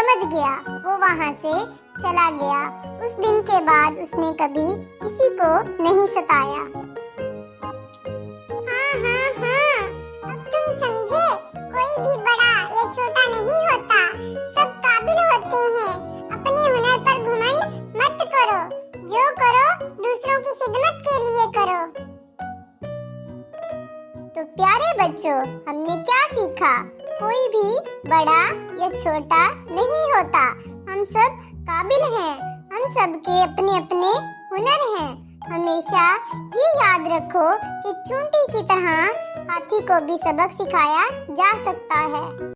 समझ गया। वो वहाँ से चला गया। उस दिन के बाद उसने कभी किसी को नहीं सताया। हाँ, अब तुम समझे, कोई भी बड़ा या छोटा नहीं होता, सब काबिल होते हैं। अपने हुनर पर घमंड मत करो, जो करो दूसरों की खिदमत के लिए करो। तो प्यारे बच्चों, हमने क्या सीखा? कोई भी बड़ा या छोटा नहीं होता, हम सब काबिल हैं, हम सबके अपने अपने हुनर हैं। हमेशा ये याद रखो कि चूंटी की तरह हाथी को भी सबक सिखाया जा सकता है।